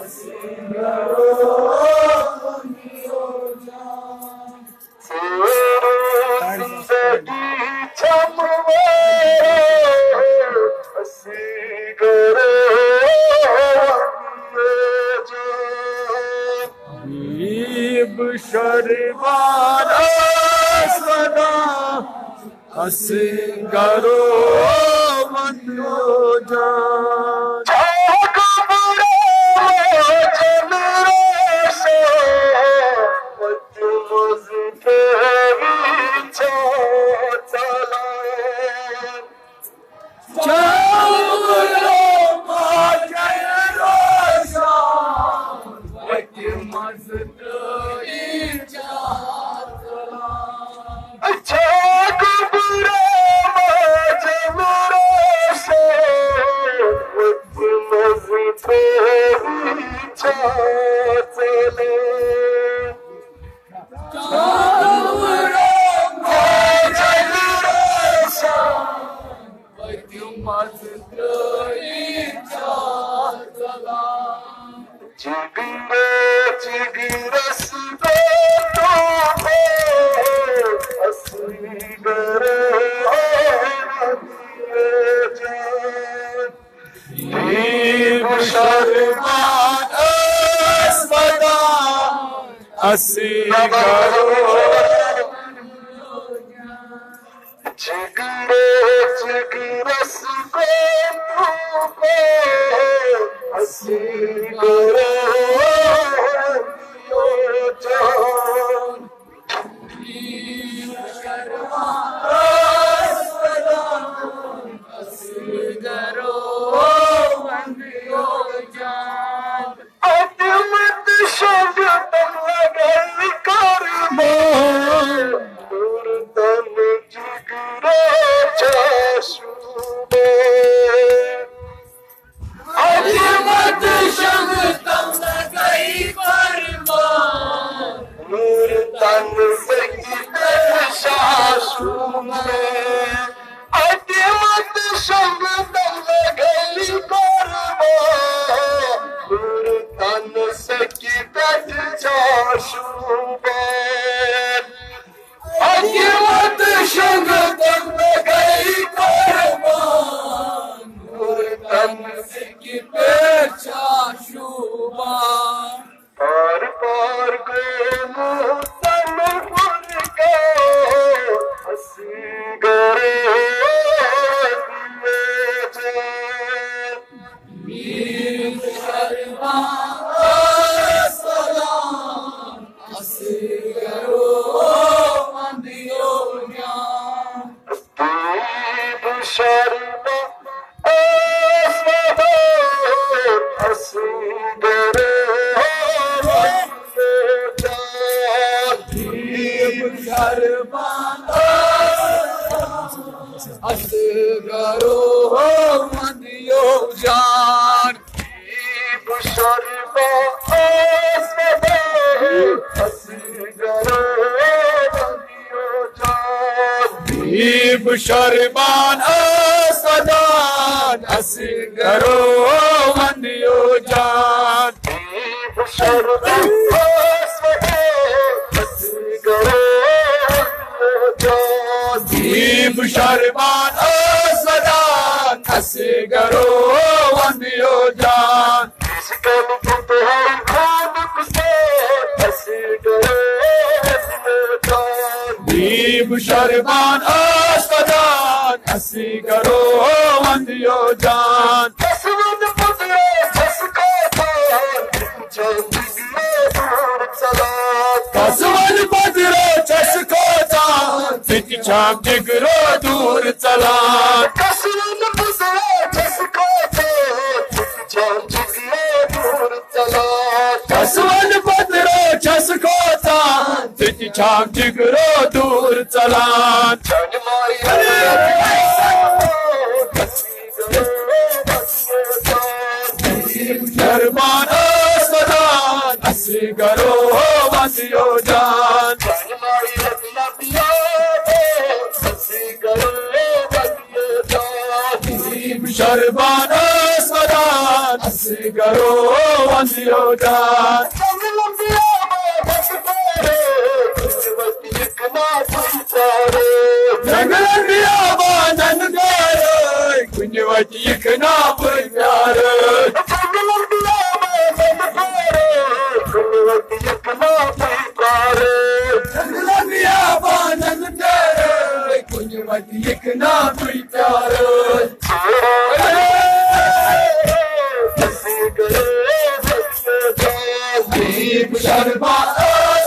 शर्माना सदा असगरो मनो जान शर्मान सदान असगरो वंदियो जान दीप शर्मान सदान असगरो वंदियो जान दीप शर्मान असगरो वंदियो जान कसवन पदरो चस्को जान फिक छाप जिगरो दूर चला कसवन पदरो चस्को जान फिक छाप जिगरो दूर चला कसवन पदरो चस्को जान फिक छाप जिगरो दूर चला शर्मान सदान असगरो वंदियो जान शर्मान सदान असली करो वंदियो जान जंगलन बियाबानन गारे कुंजवती इकना प्यार जंगलन बियाबानन गारे कुंजवती इकना प्यार शर्मा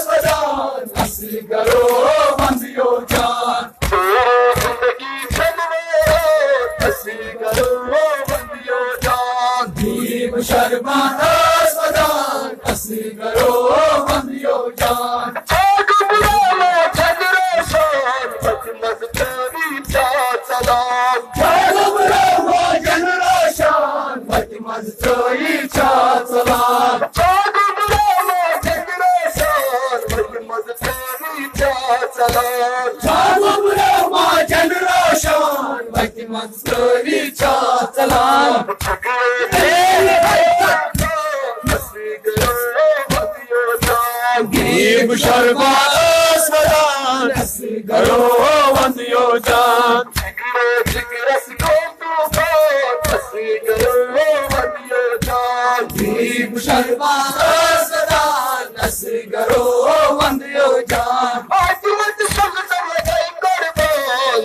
सजान असली करो वंदियो जान असली करो वंदियो जान दीप शर्मा सजान असली करो वंदियो जान शर्मा सजान असली करो वंदियो जान दीप शर्मा सजान असली करो वंदियो जान अजमत शब्दम लगाई कुर्बान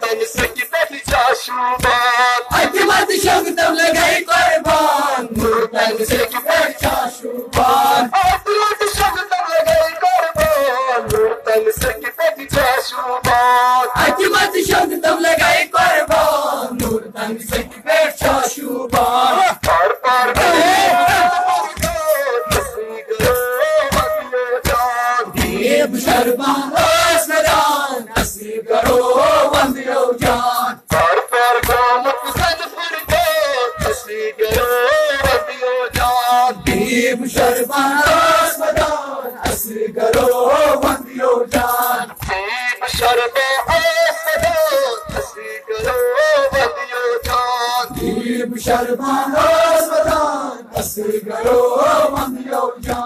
तन से बैठा शुबान अजमत शब्दम लगाई कुर्बान तन से बैठा शुबान अजमत शब्दम लगाई कुर्बान नूर तन से बैठा शुबान पार पार दीप शर्मा सजान असली करो वंदियो जान दीप शर्मा सजान असली करो वंदियो जान दीप शर्मा सजान असली करो वंदियो जान दीप शर्मा सजान असली करो वंदियो जान